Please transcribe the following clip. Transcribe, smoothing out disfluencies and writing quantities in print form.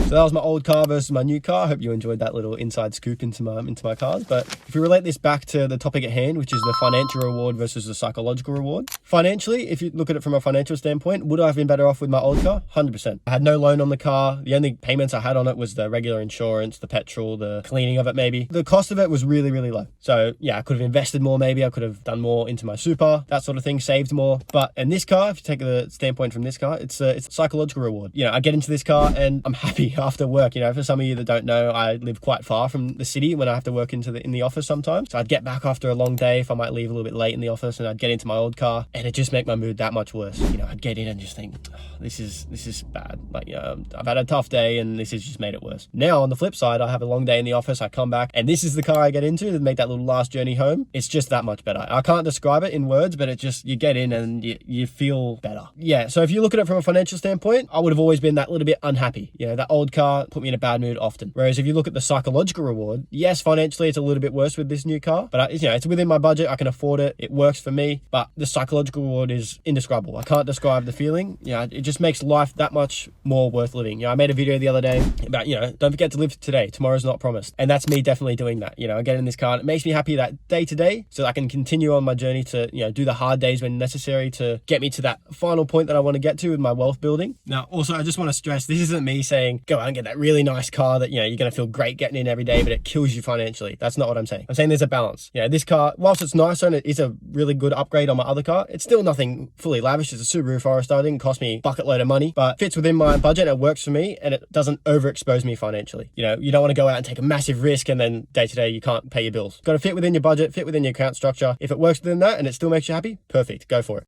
So that was my old car versus my new car. I hope you enjoyed that little inside scoop into my cars. But if we relate this back to the topic at hand, which is the financial reward versus the psychological reward. Financially, if you look at it from a financial standpoint, would I have been better off with my old car? 100%. I had no loan on the car. The only payments I had on it was the regular insurance, the petrol, the cleaning of it maybe. The cost of it was really, really low. So yeah, I could have invested more maybe. I could have done more into my super, that sort of thing, saved more. But in this car, if you take the standpoint from this car, it's a psychological reward. You know, I get into this car and I'm happy after work. You know, for some of you that don't know, I live quite far from the city when I have to work in the office sometimes. So I'd get back after a long day if I might leave a little bit late in the office, and I'd get into my old car and it just make my mood that much worse. You know, I'd get in and just think, oh, this is bad. Like, you know, I've had a tough day and this has just made it worse. Now on the flip side, I have a long day in the office. I come back and this is the car I get into to make that little last journey home. It's just that much better. I can't describe it in words, but it just, you get in and you feel better. Yeah. So if you look at it from a financial standpoint, I would have always been that little bit unhappy. You know, that old car put me in a bad mood often. Whereas if you look at the psychological reward, yes, financially it's a little bit worse with this new car, but you know, it's within my budget. I can afford it. It works for me, but the psychological reward is indescribable. I can't describe the feeling. You know, it just makes life that much more worth living. You know, I made a video the other day about, you know, don't forget to live today. Tomorrow's not promised. And that's me definitely doing that. You know, I get in this car and it makes me happy that day to day so that I can continue on my journey to, you know, do the hard days when necessary to get me to that final point that I want to get to with my wealth building. Now, also, I just want to stress, this isn't me saying, go out and get that really nice car that, you know, you're going to feel great getting in every day, but it kills you financially. That's not what I'm saying. I'm saying there's a balance. You know, this car, whilst it's nicer and it is a really good upgrade on my other car, it's still nothing fully lavish. It's a Subaru Forester. It didn't cost me a bucket load of money, but fits within my budget. It works for me and it doesn't overexpose me financially. You know, you don't want to go out and take a massive risk and then day to day you can't pay your bills. Got to fit within your budget, fit within your account structure. If it works within that and it still makes you happy, perfect. Go for it.